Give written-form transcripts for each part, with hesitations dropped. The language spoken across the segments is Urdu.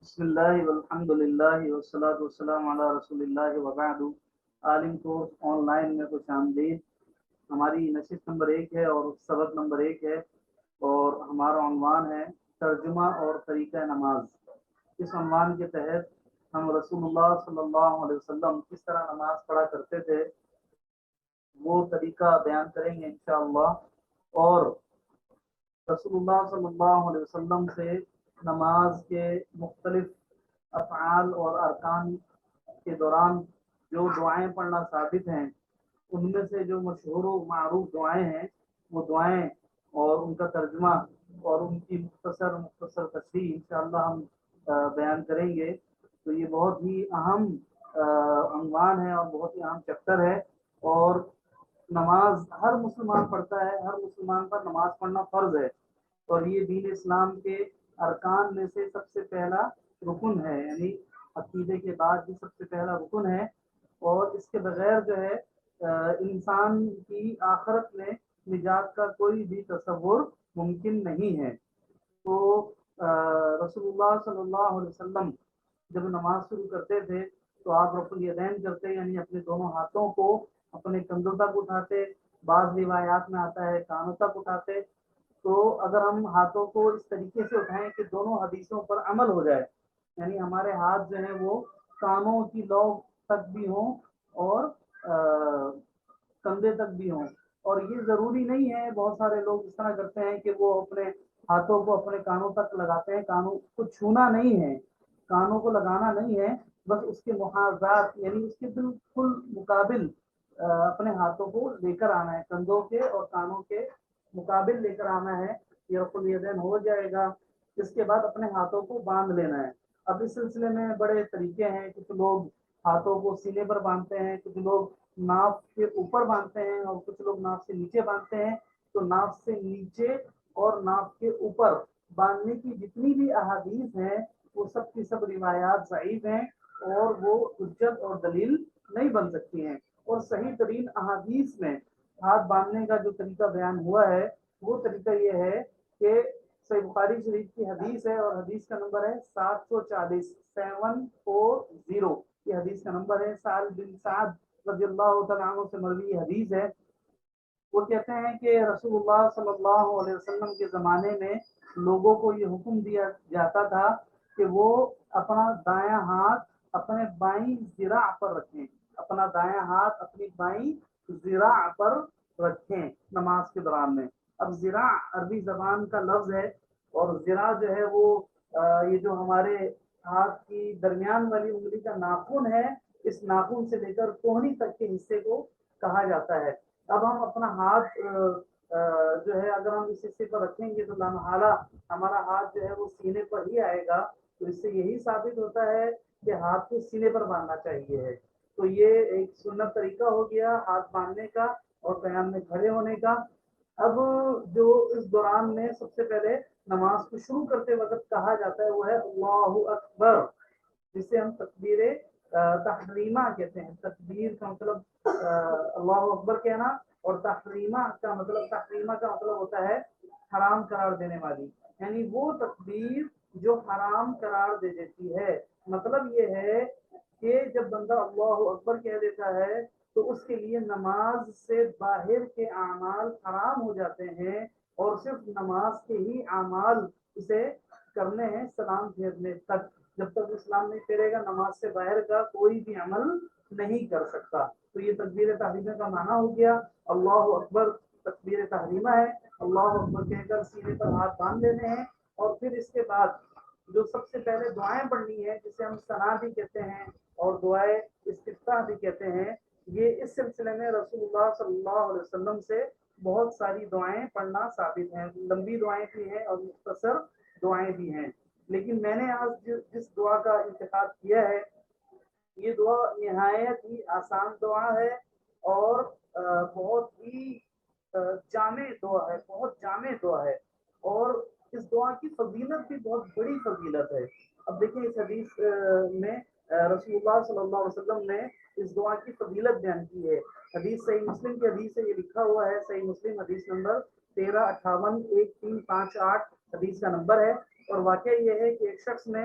بسم اللہ والحمد للہ والصلاۃ والسلام علی رسول اللہ وبعد۔ عالم کورس آن لائن میں خوش آمدید۔ ہماری نشست نمبر 1 ہے اور سبق نمبر 1 ہے، اور ہمارا عنوان ہے ترجمہ اور طریقہ نماز۔ اس عنوان کے تحت ہم رسول اللہ صلی اللہ علیہ وسلم کس طرح نماز پڑھا کرتے تھے وہ طریقہ بیان کریں گے انشاءاللہ، اور رسول اللہ صلی اللہ علیہ وسلم سے نماز کے مختلف افعال اور ارکان کے دوران جو دعائیں پڑھنا ثابت ہیں، ان میں سے جو مشہور و معروف دعائیں ہیں وہ دعائیں اور ان کا ترجمہ اور ان کی مختصر تشریح انشاءاللہ ہم بیان کریں گے۔ تو یہ بہت ہی اہم عنوان ہے اور بہت ہی اہم چیپٹر ہے، اور نماز ہر مسلمان پڑھتا ہے، ہر مسلمان پر نماز پڑھنا فرض ہے، اور یہ دین اسلام کے ارکان میں سے سب سے پہلا رکن ہے، یعنی عقیدے کے بعد بھی سب سے پہلا رکن ہے، اور اس کے بغیر جو ہے انسان کی آخرت میں نجات کا کوئی بھی تصور ممکن نہیں ہے۔ تو رسول اللہ صلی اللہ علیہ وسلم جب نماز شروع کرتے تھے تو آپ رفع الیدین کرتے، یعنی اپنے دونوں ہاتھوں کو اپنے کندھوں تک اٹھاتے، بعض روایات میں آتا ہے کانوں تک اٹھاتے۔ تو اگر ہم ہاتھوں کو اس طریقے سے اٹھائیں کہ دونوں حدیثوں پر عمل ہو جائے، یعنی ہمارے ہاتھ جو ہیں وہ کانوں کی لو تک بھی ہوں اور کندھے تک بھی ہوں، اور یہ ضروری نہیں ہے، بہت سارے لوگ اس طرح کرتے ہیں کہ وہ اپنے ہاتھوں کو اپنے کانوں تک لگاتے ہیں، کانوں کو چھونا نہیں ہے، کانوں کو لگانا نہیں ہے، بس اس کے محاذات یعنی اس کے بالکل مقابل اپنے ہاتھوں کو لے کر آنا ہے، کندھوں کے اور کانوں کے مقابل لے کر آنا ہے، یہ رفع الیدین ہو جائے گا۔ اس کے بعد اپنے ہاتھوں کو باندھ لینا ہے۔ اب اس سلسلے میں بڑے طریقے ہیں، کچھ لوگ ہاتھوں کو سینے پر باندھتے ہیں، کچھ لوگ ناف کے اوپر باندھتے ہیں، اور کچھ لوگ ناف سے نیچے باندھتے ہیں۔ تو ناف سے نیچے اور ناف کے اوپر باندھنے کی جتنی بھی احادیث ہیں وہ سب کی سب روایات ضعیف ہیں، اور وہ حجت اور دلیل نہیں بن سکتی ہیں، اور صحیح ترین احادیث میں ہاتھ باندھنے کا جو طریقہ بیان ہوا ہے وہ طریقہ یہ ہے کہ صحیح بخاری شریف کی حدیث ہے، اور حدیث کا نمبر ہے 740 740، یہ حدیث کا نمبر ہے، سعد بن سعد رضی اللہ تعالیٰ عنہ سے مروی حدیث ہے۔ وہ کہتے ہیں کہ رسول اللہ صلی اللہ علیہ وسلم کے زمانے میں لوگوں کو یہ حکم دیا جاتا تھا کہ وہ اپنا دایاں ہاتھ اپنے بائیں ذراع پر رکھیں، اپنا دایاں ہاتھ اپنی بائیں ذراع پر رکھیں نماز کے دوران میں۔ اب ذراع عربی زبان کا لفظ ہے، اور ذراع جو ہے وہ یہ جو ہمارے ہاتھ کی درمیان والی انگلی کا ناخن ہے، اس ناخن سے لے کر کوہنی تک کے حصے کو کہا جاتا ہے۔ اب ہم اپنا ہاتھ جو ہے اگر ہم اس حصے پر رکھیں گے تو لامحالہ ہمارا ہاتھ جو ہے وہ سینے پر ہی آئے گا، تو اس سے یہی ثابت ہوتا ہے کہ ہاتھ کو سینے پر باندھنا چاہیے ہے۔ تو یہ ایک سنت طریقہ ہو گیا ہاتھ باندھنے کا اور قیام میں کھڑے ہونے کا۔ اب جو اس دوران میں سب سے پہلے نماز کو شروع کرتے وقت کہا جاتا ہے وہ ہے اللہ اکبر، جسے ہم تکبیر تحریمہ کہتے ہیں۔ تکبیر کا مطلب اللہ اکبر کہنا، اور تحریمہ کا مطلب ہوتا ہے حرام قرار دینے والی، یعنی وہ تکبیر جو حرام قرار دے دیتی ہے۔ مطلب یہ ہے کہ جب بندہ اللہ اکبر کہہ دیتا ہے تو اس کے لیے نماز سے باہر کے اعمال حرام ہو جاتے ہیں، اور صرف نماز کے ہی اعمال اسے کرنے ہیں سلام پھیرنے تک۔ جب تک اسلام نہیں پھیرے گا نماز سے باہر کا کوئی بھی عمل نہیں کر سکتا۔ تو یہ تکبیر تحریمہ کا معنی ہو گیا، اللہ اکبر تکبیر تحریمہ ہے، اللہ اکبر کہہ کر سینے پر ہاتھ باندھ لینے ہیں، اور پھر اس کے بعد جو سب سے پہلے دعائیں پڑھنی ہے جسے ہم ثنا بھی کہتے ہیں اور دعائیں استفتاح بھی کہتے ہیں، یہ اس سلسلے میں رسول اللہ صلی اللہ علیہ وسلم سے بہت ساری دعائیں پڑھنا ثابت ہیں، لمبی دعائیں بھی ہیں اور مختصر دعائیں بھی ہیں۔ لیکن میں نے آج جس دعا کا انتخاب کیا ہے یہ دعا نہایت ہی آسان دعا ہے، اور بہت ہی جامع دعا ہے، بہت جامع دعا ہے، اور اس دعا کی فضیلت بھی بہت بڑی فضیلت ہے۔ اب دیکھیں اس حدیث میں رسول اللہ صلی اللہ علیہ وسلم نے اس دعا کی فضیلت بیان کی ہے۔ حدیث صحیح مسلم کی حدیث سے یہ لکھا ہوا ہے، صحیح مسلم حدیث نمبر 1358 1358 حدیث کا نمبر ہے، اور واقعہ یہ ہے کہ ایک شخص نے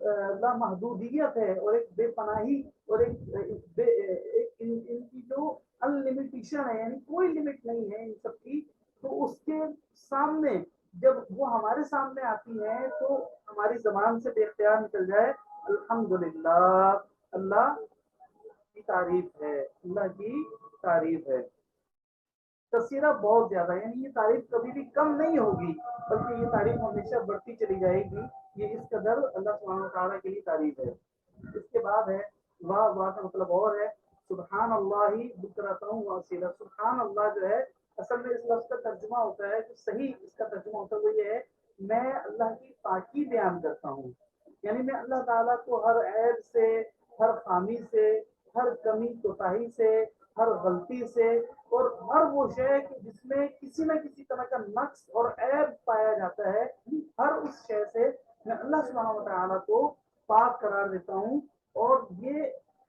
لامحدودیت ہے اور ایک بے پناہی اور ان کی جو انلمیٹیشن ہے، یعنی کوئی لمٹ نہیں ہے ان سب کی، تو اس کے سامنے جب وہ ہمارے سامنے آتی ہے تو ہماری زبان سے بے اختیار نکل جائے الحمدللہ، اللہ کی تعریف ہے، اللہ کی تعریف ہے۔ تذکرہ بہت زیادہ، یعنی یہ تعریف کبھی بھی کم نہیں ہوگی، بلکہ یہ تعریف ہمیشہ بڑھتی چلی جائے گی، یہ اس قدر اللہ سبحانہ وتعالیٰ کی ہی تعریف ہے۔ اس کے بعد ہے واہ، واہ کا مطلب اور ہے سبحان اللہ بکرۃ و اصیلا۔ سبحان اللہ جو ہے اصل میں اس لفظ کا ترجمہ ہوتا ہے، جو صحیح اس کا ترجمہ ہوتا ہے وہ یہ ہے، میں اللہ کی پاکی بیان کرتا ہوں، یعنی میں اللہ تعالیٰ کو ہر عیب سے، ہر خامی سے، ہر کمی کوتاہی سے، ہر غلطی سے، اور ہر وہ شے جس میں کسی نہ کسی طرح کا نقص اور عیب پایا جاتا ہے، ہر اس شے سے میں اللہ سبحانہ وتعالیٰ کو پاک قرار دیتا ہوں۔ اور یہ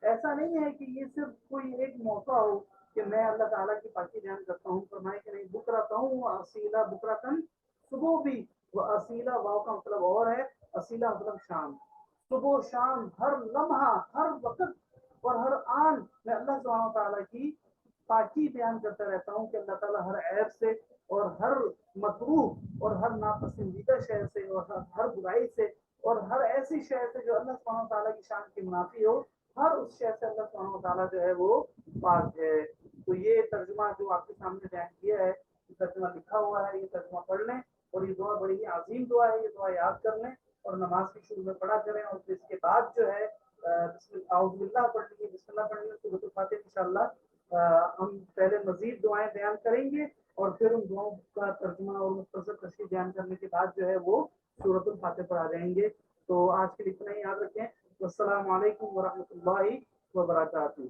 ایسا نہیں ہے کہ یہ صرف کوئی ایک موقع ہو کہ میں اللہ تعالیٰ کی پاکی بیان کرتا ہوں، فرمائے کہ نہیں بکرتا ہوں اصیلا، بکرتن صبح بھی، وہ اصیلا واؤ کا مطلب اور ہے، اصیلا مطلب شام، صبح و شام ہر لمحہ ہر وقت اور ہر آن میں اللہ سبحانہ تعالیٰ کی پاکی بیان کرتا رہتا ہوں کہ اللہ تعالیٰ ہر عیب سے اور ہر مکروہ اور ہر ناپسندیدہ شے سے اور ہر برائی سے اور ہر ایسی شے سے جو اللہ سبحانہ تعالیٰ کی شان کی منافی ہو، ہر اس شے سے اللہ سبحانہ تعالیٰ جو ہے وہ پاک ہے۔ تو یہ ترجمہ جو آپ کے سامنے بیان کیا ہے، یہ ترجمہ لکھا ہوا ہے، یہ ترجمہ پڑھ لیں، اور یہ دعا بڑی ہی عظیم دعا ہے، یہ دعا یاد کر لیں اور نماز کے شروع میں پڑھا کریں، اور پھر اس کے بعد جو ہے اعوذ باللہ پڑھ لیجیے، بسم اللہ پڑھ لیجیے، سورۃ الفاتحہ انشاءاللہ ہم پہلے مزید دعائیں بیان کریں گے اور پھر ان دعاؤں کا ترجمہ اور مختصر تشریح بیان کرنے کے بعد جو ہے وہ سورۃ الفاتحہ پر آ جائیں گے۔ تو آج کے لیے اتنا ہی، یاد رکھیں، السلام علیکم ورحمۃ اللہ وبرکاتہ۔